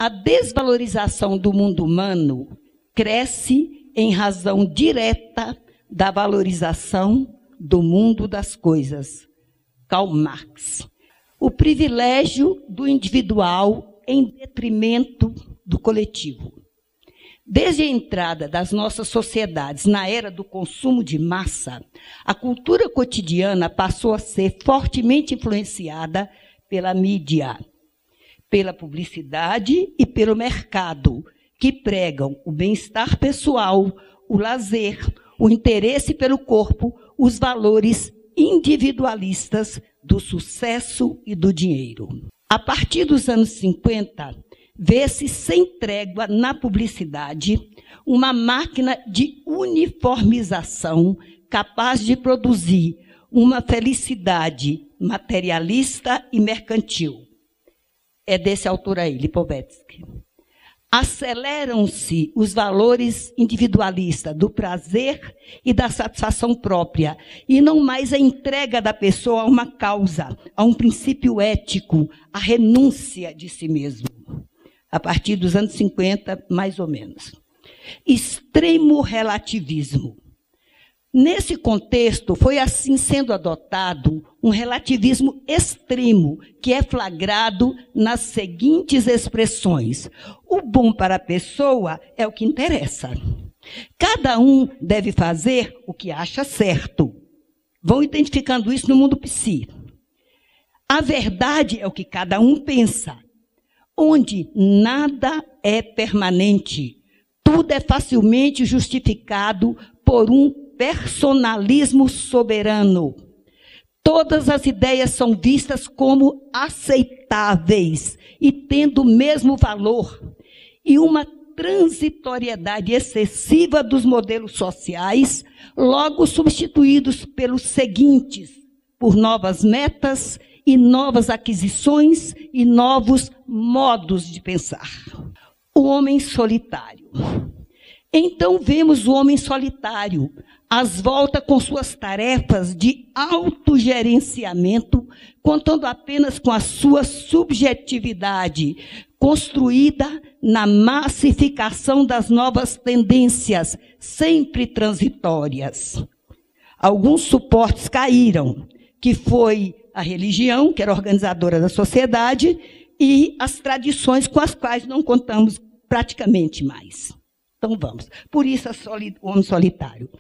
A desvalorização do mundo humano cresce em razão direta da valorização do mundo das coisas. Karl Marx. O privilégio do individual em detrimento do coletivo. Desde a entrada das nossas sociedades na era do consumo de massa, a cultura cotidiana passou a ser fortemente influenciada pela mídia, pela publicidade e pelo mercado, que pregam o bem-estar pessoal, o lazer, o interesse pelo corpo, os valores individualistas do sucesso e do dinheiro. A partir dos anos 50, vê-se sem trégua na publicidade uma máquina de uniformização capaz de produzir uma felicidade materialista e mercantil. É desse autor aí, Lipovetsky. Aceleram-se os valores individualistas do prazer e da satisfação própria, e não mais a entrega da pessoa a uma causa, a um princípio ético, a renúncia de si mesmo. A partir dos anos 50, mais ou menos. Extremo relativismo. Nesse contexto, foi assim sendo adotado um relativismo extremo, que é flagrado nas seguintes expressões. O bom para a pessoa é o que interessa. Cada um deve fazer o que acha certo. Vão identificando isso no mundo psi. A verdade é o que cada um pensa, onde nada é permanente. Tudo é facilmente justificado por um personalismo soberano. Todas as ideias são vistas como aceitáveis e tendo o mesmo valor. E uma transitoriedade excessiva dos modelos sociais, logo substituídos pelos seguintes, por novas metas e novas aquisições e novos modos de pensar. O homem solitário. Então vemos o homem solitário, às voltas com suas tarefas de autogerenciamento, contando apenas com a sua subjetividade, construída na massificação das novas tendências, sempre transitórias. Alguns suportes caíram, que foi a religião, que era organizadora da sociedade, e as tradições com as quais não contamos praticamente mais. Então vamos. Por isso o homem solitário.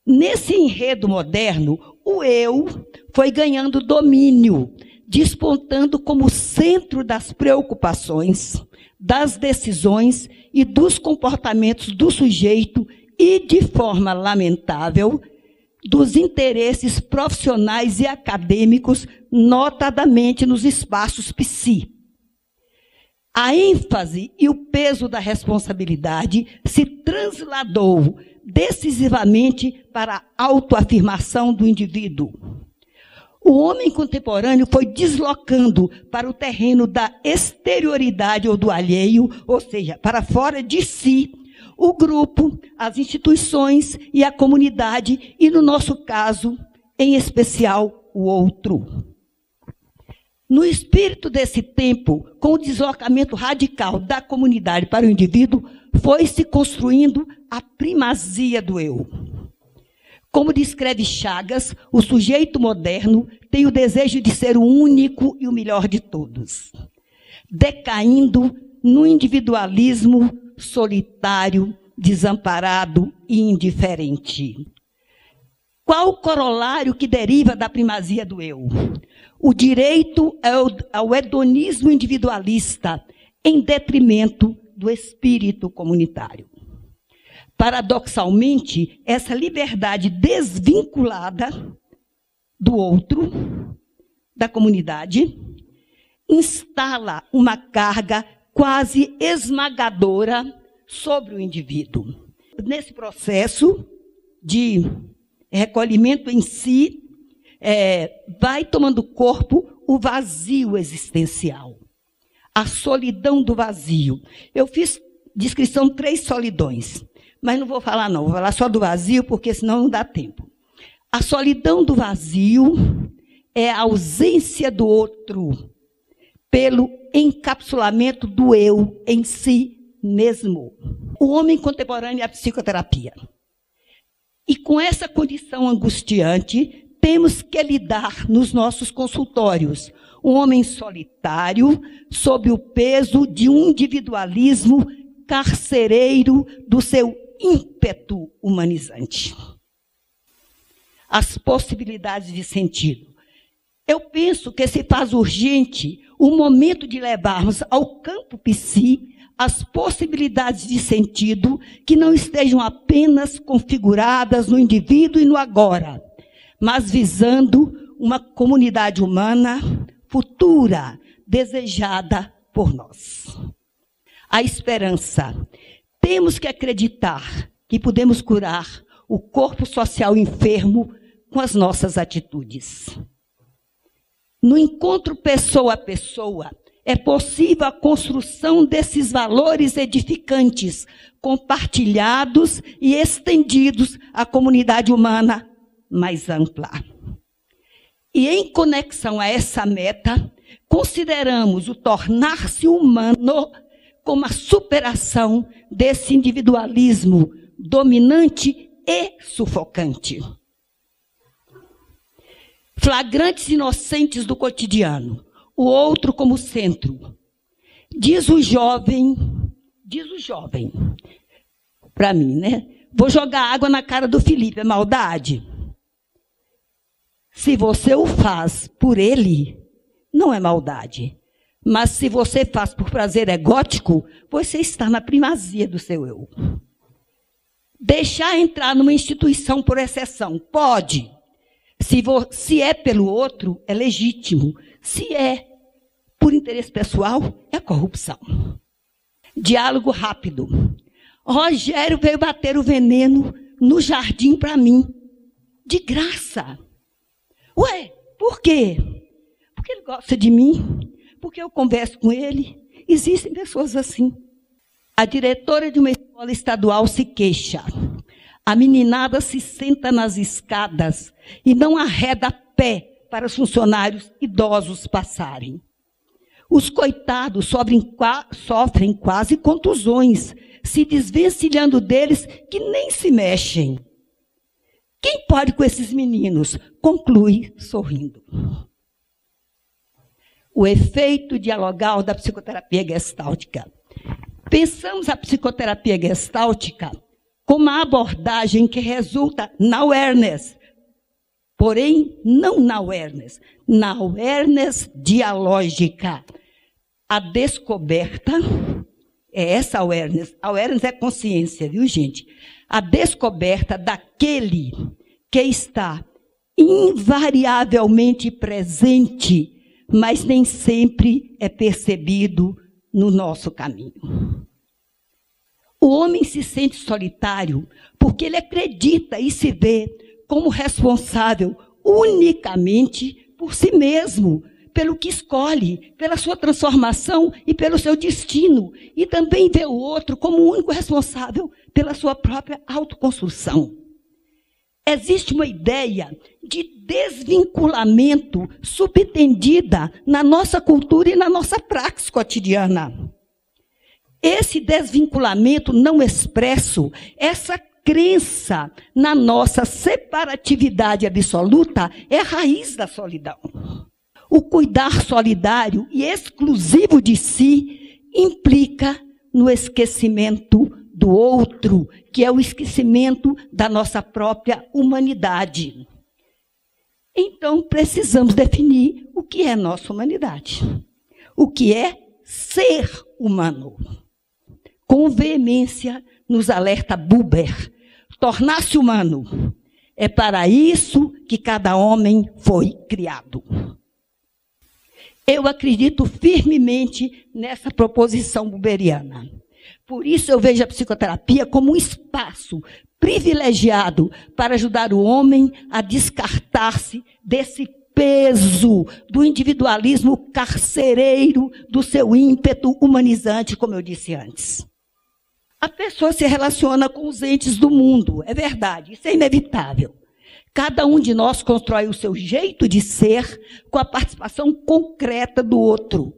Nesse enredo moderno, o eu foi ganhando domínio, despontando como centro das preocupações, das decisões e dos comportamentos do sujeito e, de forma lamentável, dos interesses profissionais e acadêmicos, notadamente nos espaços psi. A ênfase e o peso da responsabilidade se transladou decisivamente para a autoafirmação do indivíduo. O homem contemporâneo foi deslocando para o terreno da exterioridade ou do alheio, ou seja, para fora de si, o grupo, as instituições e a comunidade, e no nosso caso, em especial, o outro. No espírito desse tempo, com o deslocamento radical da comunidade para o indivíduo, foi se construindo a primazia do eu. Como descreve Chagas, o sujeito moderno tem o desejo de ser o único e o melhor de todos, decaindo no individualismo solitário, desamparado e indiferente. Qual o corolário que deriva da primazia do eu? O direito ao hedonismo individualista, em detrimento do espírito comunitário. Paradoxalmente, essa liberdade desvinculada do outro, da comunidade, instala uma carga quase esmagadora sobre o indivíduo. Nesse processo de recolhimento em si, vai tomando corpo o vazio existencial, a solidão do vazio. Eu fiz descrição de 3 solidões, mas não vou falar não, vou falar só do vazio, porque senão não dá tempo. A solidão do vazio é a ausência do outro, pelo encapsulamento do eu em si mesmo. O homem contemporâneo é a psicoterapia. E com essa condição angustiante, temos que lidar nos nossos consultórios. Um homem solitário, sob o peso de um individualismo carcereiro do seu ímpeto humanizante. As possibilidades de sentido. Eu penso que se faz urgente o momento de levarmos ao campo psi as possibilidades de sentido que não estejam apenas configuradas no indivíduo e no agora, mas visando uma comunidade humana futura, desejada por nós. A esperança. Temos que acreditar que podemos curar o corpo social enfermo com as nossas atitudes. No encontro pessoa a pessoa, é possível a construção desses valores edificantes, compartilhados e estendidos à comunidade humana mais ampla. E em conexão a essa meta, consideramos o tornar-se humano como a superação desse individualismo dominante e sufocante. Flagrantes inocentes do cotidiano, o outro como centro. Diz o jovem, para mim, né? Vou jogar água na cara do Felipe, é maldade? Se você o faz por ele, não é maldade. Mas se você faz por prazer egótico, você está na primazia do seu eu. Deixar entrar numa instituição por exceção, pode. Se é pelo outro, é legítimo. Se é por interesse pessoal, é corrupção. Diálogo rápido. Rogério veio bater o veneno no jardim para mim. De graça. Ué, por quê? Porque ele gosta de mim. Porque eu converso com ele. Existem pessoas assim. A diretora de uma escola estadual se queixa. A meninada se senta nas escadas e não arreda pé para os funcionários idosos passarem. Os coitados sofrem quase contusões, se desvencilhando deles que nem se mexem. Quem pode com esses meninos? Conclui sorrindo. O efeito dialogal da psicoterapia gestáltica. Pensamos a psicoterapia gestáltica como uma abordagem que resulta na awareness, porém não na awareness dialógica. A descoberta é essa awareness. Awareness é consciência, viu, gente? A descoberta daquele que está invariavelmente presente, mas nem sempre é percebido no nosso caminho. O homem se sente solitário porque ele acredita e se vê como responsável unicamente por si mesmo, pelo que escolhe, pela sua transformação e pelo seu destino. E também vê o outro como o único responsável pela sua própria autoconstrução. Existe uma ideia de desvinculamento subtendida na nossa cultura e na nossa praxis cotidiana. Esse desvinculamento não expresso, essa crença na nossa separatividade absoluta é a raiz da solidão. O cuidar solidário e exclusivo de si implica no esquecimento do outro, que é o esquecimento da nossa própria humanidade. Então, precisamos definir o que é nossa humanidade. O que é ser humano. Com veemência, nos alerta Buber, tornar-se humano. É para isso que cada homem foi criado. Eu acredito firmemente nessa proposição buberiana. Por isso eu vejo a psicoterapia como um espaço privilegiado para ajudar o homem a descartar-se desse peso do individualismo carcereiro, do seu ímpeto humanizante, como eu disse antes. A pessoa se relaciona com os entes do mundo, é verdade, isso é inevitável. Cada um de nós constrói o seu jeito de ser com a participação concreta do outro.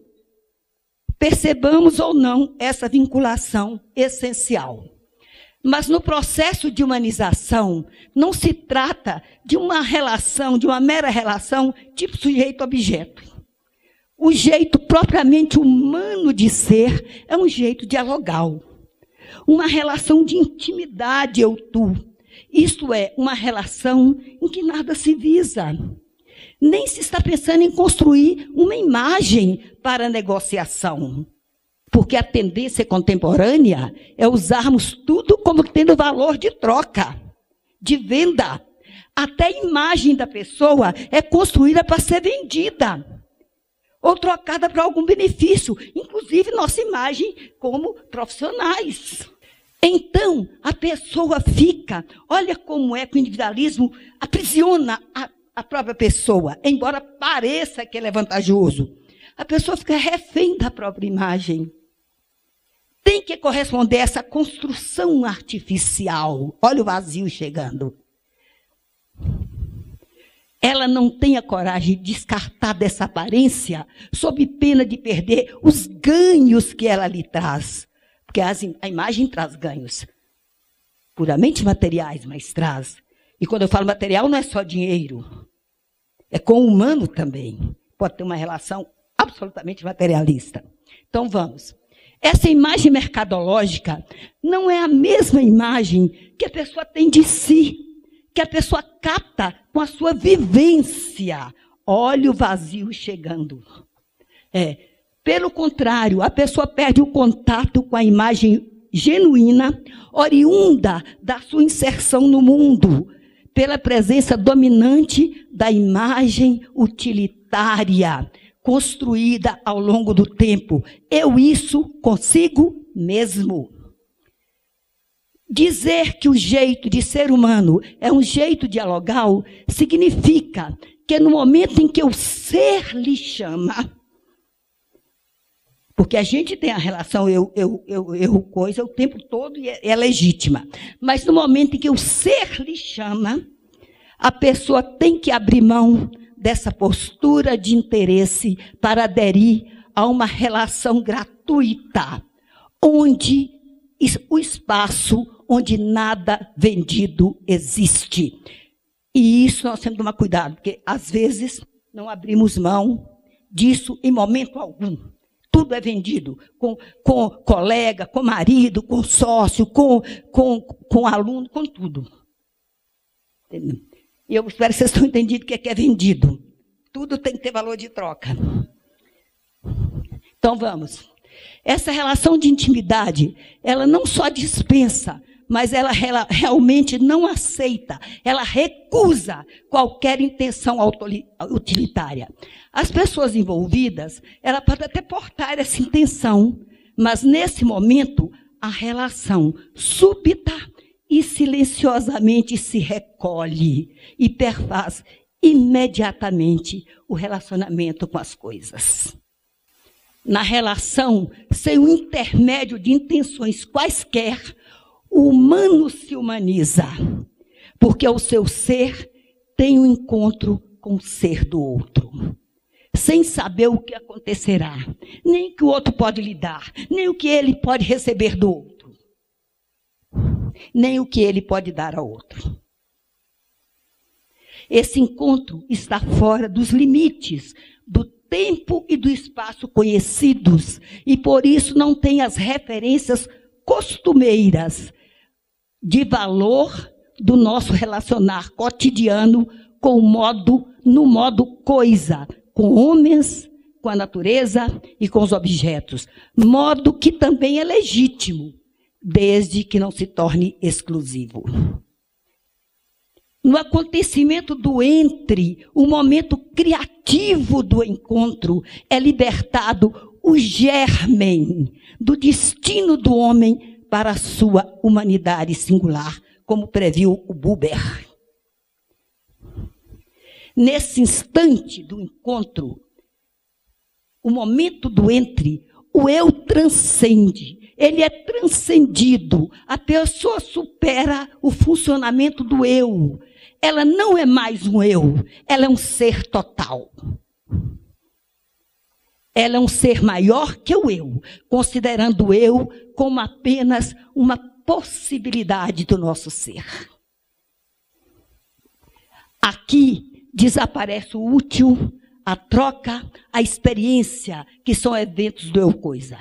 Percebamos ou não essa vinculação essencial. Mas no processo de humanização, não se trata de uma relação, de uma mera relação tipo sujeito-objeto. O jeito propriamente humano de ser é um jeito dialogal. Uma relação de intimidade eu-tu. Isto é, uma relação em que nada se visa. Nem se está pensando em construir uma imagem para negociação. Porque a tendência contemporânea é usarmos tudo como tendo valor de troca, de venda. Até a imagem da pessoa é construída para ser vendida ou trocada para algum benefício, inclusive nossa imagem como profissionais. Então, a pessoa fica, olha como é que o individualismo aprisiona a própria pessoa, embora pareça que ele é vantajoso. A pessoa fica refém da própria imagem. Tem que corresponder a essa construção artificial. Olha o vazio chegando. Ela não tem a coragem de descartar dessa aparência, sob pena de perder os ganhos que ela lhe traz. Porque a imagem traz ganhos, puramente materiais, mas traz. E quando eu falo material, não é só dinheiro. É com o humano também. Pode ter uma relação absolutamente materialista. Então, vamos. Essa imagem mercadológica não é a mesma imagem que a pessoa tem de si, que a pessoa capta com a sua vivência. Olha o vazio chegando. Pelo contrário, a pessoa perde o contato com a imagem genuína, oriunda da sua inserção no mundo, pela presença dominante da imagem utilitária, construída ao longo do tempo. Eu isso consigo mesmo. Dizer que o jeito de ser humano é um jeito dialogal significa que no momento em que o ser lhe chama, porque a gente tem a relação eu-coisa o tempo todo e é legítima, mas no momento em que o ser lhe chama, a pessoa tem que abrir mão dessa postura de interesse para aderir a uma relação gratuita, onde o espaço onde nada vendido existe. E isso nós temos que tomar cuidado, porque às vezes não abrimos mão disso em momento algum. Tudo é vendido, com colega, com marido, com sócio, com aluno, com tudo. E eu espero que vocês tenham entendido o que é vendido. Tudo tem que ter valor de troca. Então vamos. Essa relação de intimidade, ela não só dispensa, mas ela realmente não aceita, ela recusa qualquer intenção utilitária. As pessoas envolvidas, ela pode até portar essa intenção, mas nesse momento, a relação súbita e silenciosamente se recolhe e perfaz imediatamente o relacionamento com as coisas. Na relação, sem o intermédio de intenções quaisquer, o humano se humaniza, porque o seu ser tem um encontro com o ser do outro, sem saber o que acontecerá, nem o que o outro pode lhe dar, nem o que ele pode receber do outro, nem o que ele pode dar ao outro. Esse encontro está fora dos limites do tempo e do espaço conhecidos, e por isso não tem as referências costumeiras de valor do nosso relacionar cotidiano no modo coisa, com homens, com a natureza e com os objetos. Modo que também é legítimo, desde que não se torne exclusivo. No acontecimento do o momento criativo do encontro, é libertado o germen do destino do homem para a sua humanidade singular, como previu o Buber. Nesse instante do encontro, o momento do o eu transcende, ele é transcendido, a pessoa supera o funcionamento do eu. Ela não é mais um eu, ela é um ser total. Ela é um ser maior que o eu, considerando o eu como apenas uma possibilidade do nosso ser. Aqui desaparece o útil, a troca, a experiência, que são eventos do eu-coisa.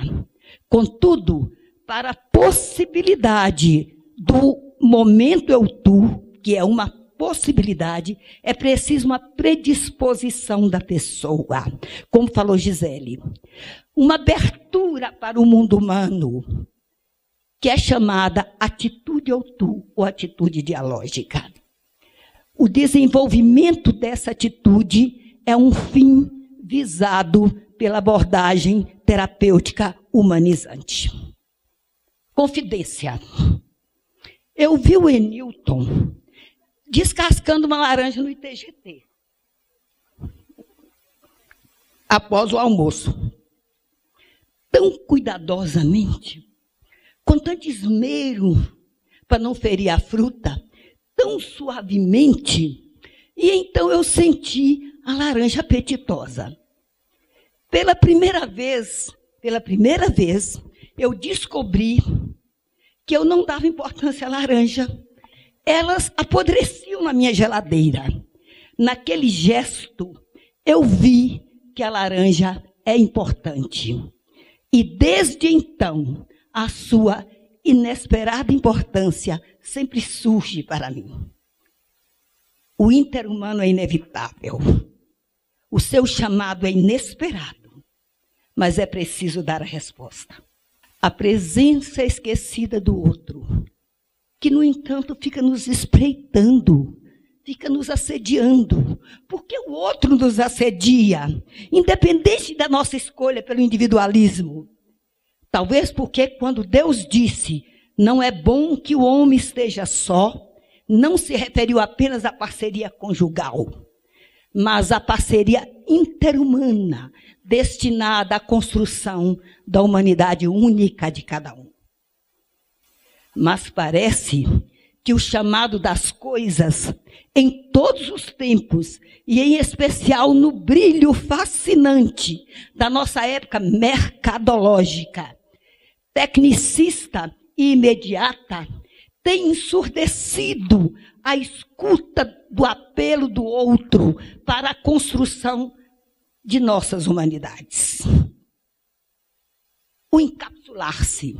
Contudo, para a possibilidade do momento eu-tu, que é uma possibilidade, é preciso uma predisposição da pessoa, como falou Gisele. Uma abertura para o mundo humano, que é chamada atitude eu-tu, ou atitude dialógica. O desenvolvimento dessa atitude é um fim visado pela abordagem terapêutica humanizante. Confidência. Eu vi o Enilton descascando uma laranja no ITGT, após o almoço. Tão cuidadosamente, com tanto esmero, para não ferir a fruta, tão suavemente, e então eu senti a laranja apetitosa. Pela primeira vez, eu descobri que eu não dava importância à laranja. Elas apodreciam na minha geladeira. Naquele gesto, eu vi que a laranja é importante. E desde então, a sua inesperada importância sempre surge para mim. O interhumano é inevitável. O seu chamado é inesperado, mas é preciso dar a resposta. A presença esquecida do outro, que, no entanto, fica nos espreitando, fica nos assediando. Porque o outro nos assedia, independente da nossa escolha pelo individualismo. Talvez porque quando Deus disse, não é bom que o homem esteja só, não se referiu apenas à parceria conjugal, mas à parceria interhumana, destinada à construção da humanidade única de cada um. Mas parece que o chamado das coisas, em todos os tempos, e em especial no brilho fascinante da nossa época mercadológica, tecnicista e imediata, tem ensurdecido a escuta do apelo do outro para a construção de nossas humanidades. O encapsular-se.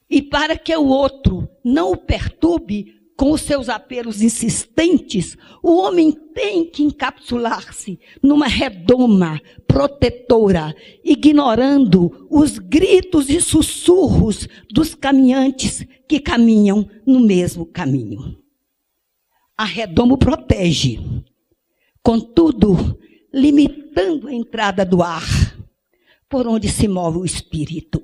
E para que o outro não o perturbe com os seus apelos insistentes, o homem tem que encapsular-se numa redoma protetora, ignorando os gritos e sussurros dos caminhantes que caminham no mesmo caminho. A redoma o protege, contudo, limitando a entrada do ar por onde se move o espírito.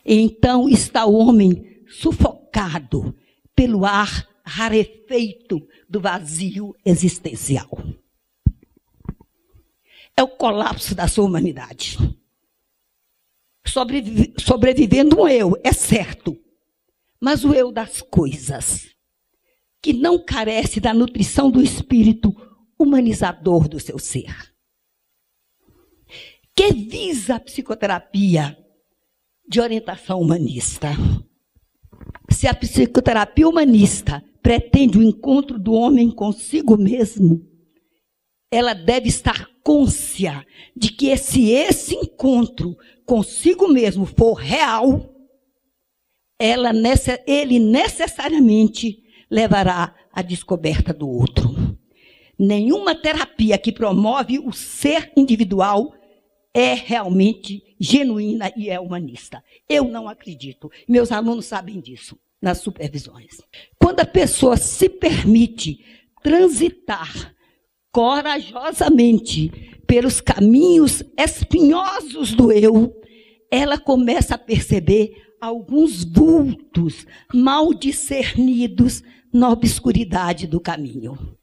Então está o homem sufocado pelo ar rarefeito do vazio existencial. É o colapso da sua humanidade. Sobrevivendo um eu, é certo, mas o eu das coisas, que não carece da nutrição do espírito humanizador do seu ser. Que visa a psicoterapia de orientação humanista? Se a psicoterapia humanista pretende o encontro do homem consigo mesmo, ela deve estar cônscia de que se esse encontro consigo mesmo for real, ele necessariamente levará à descoberta do outro. Nenhuma terapia que promove o ser individual é realmente genuína e é humanista. Eu não acredito. Meus alunos sabem disso nas supervisões. Quando a pessoa se permite transitar corajosamente pelos caminhos espinhosos do eu, ela começa a perceber alguns vultos mal discernidos na obscuridade do caminho.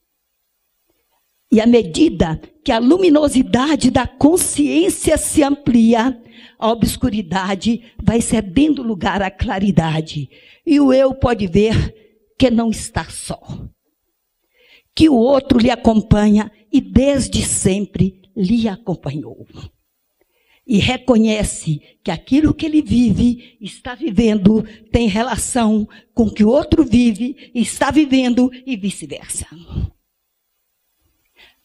E à medida que a luminosidade da consciência se amplia, a obscuridade vai cedendo lugar à claridade. E o eu pode ver que não está só. Que o outro lhe acompanha e desde sempre lhe acompanhou. E reconhece que aquilo que ele vive, está vivendo, tem relação com o que o outro vive, está vivendo e vice-versa.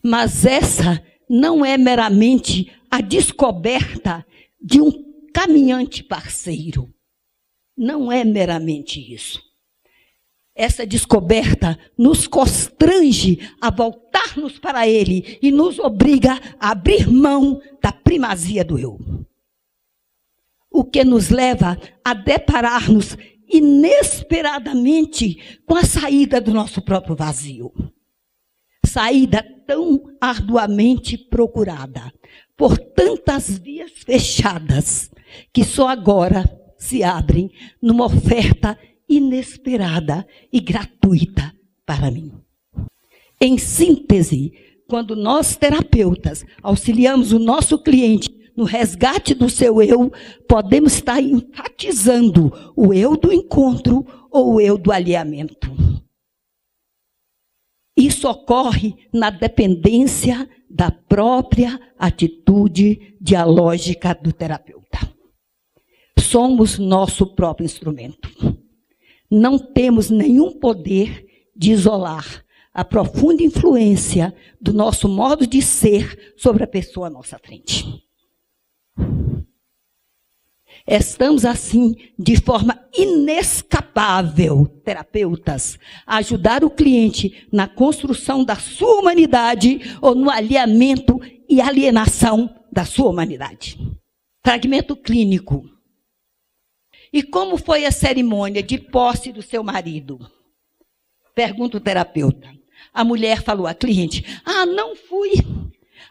Mas essa não é meramente a descoberta de um caminhante parceiro. Não é meramente isso. Essa descoberta nos constrange a voltarmos para ele e nos obriga a abrir mão da primazia do eu. O que nos leva a deparar-nos inesperadamente com a saída do nosso próprio vazio. Saída tão arduamente procurada, por tantas vias fechadas, que só agora se abrem numa oferta inesperada e gratuita para mim. Em síntese, quando nós, terapeutas, auxiliamos o nosso cliente no resgate do seu eu, podemos estar enfatizando o eu do encontro ou o eu do alinhamento. Isso ocorre na dependência da própria atitude dialógica do terapeuta. Somos nosso próprio instrumento. Não temos nenhum poder de isolar a profunda influência do nosso modo de ser sobre a pessoa à nossa frente. Estamos, assim, de forma inescapável, terapeutas, a ajudar o cliente na construção da sua humanidade ou no alinhamento e alienação da sua humanidade. Fragmento clínico. E como foi a cerimônia de posse do seu marido? Pergunta o terapeuta. A mulher falou à cliente: não fui.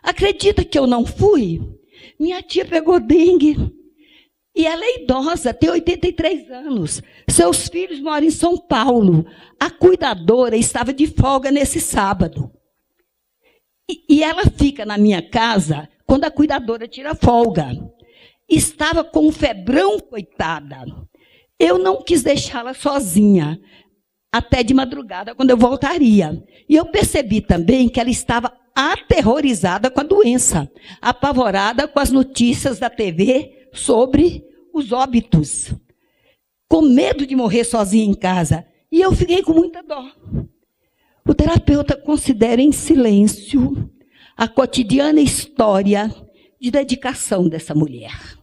Acredita que eu não fui? Minha tia pegou dengue. E ela é idosa, tem 83 anos. Seus filhos moram em São Paulo. A cuidadora estava de folga nesse sábado. E ela fica na minha casa quando a cuidadora tira folga. Estava com um febrão, coitada. Eu não quis deixá-la sozinha, até de madrugada, quando eu voltaria. E eu percebi também que ela estava aterrorizada com a doença, apavorada com as notícias da TV sobre os óbitos, com medo de morrer sozinha em casa. E eu fiquei com muita dó. O terapeuta considera em silêncio a cotidiana história de dedicação dessa mulher.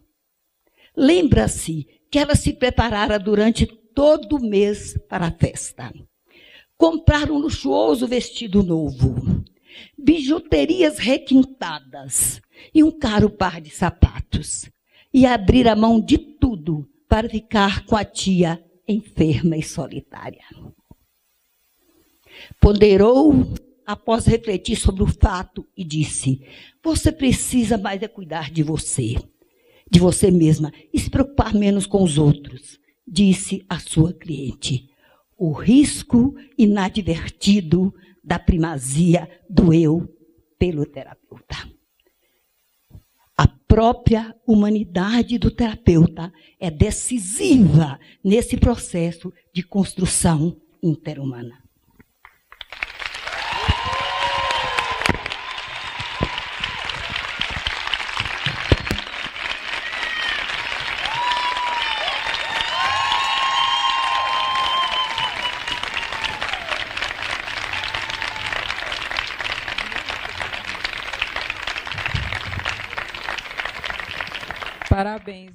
Lembra-se que ela se preparara durante todo o mês para a festa. Comprar um luxuoso vestido novo, bijuterias requintadas e um caro par de sapatos. E abrir a mão de tudo para ficar com a tia enferma e solitária. Ponderou após refletir sobre o fato e disse: você precisa mais é cuidar de você mesma, e se preocupar menos com os outros, disse a sua cliente. O risco inadvertido da primazia do eu pelo terapeuta. A própria humanidade do terapeuta é decisiva nesse processo de construção interhumana. Parabéns.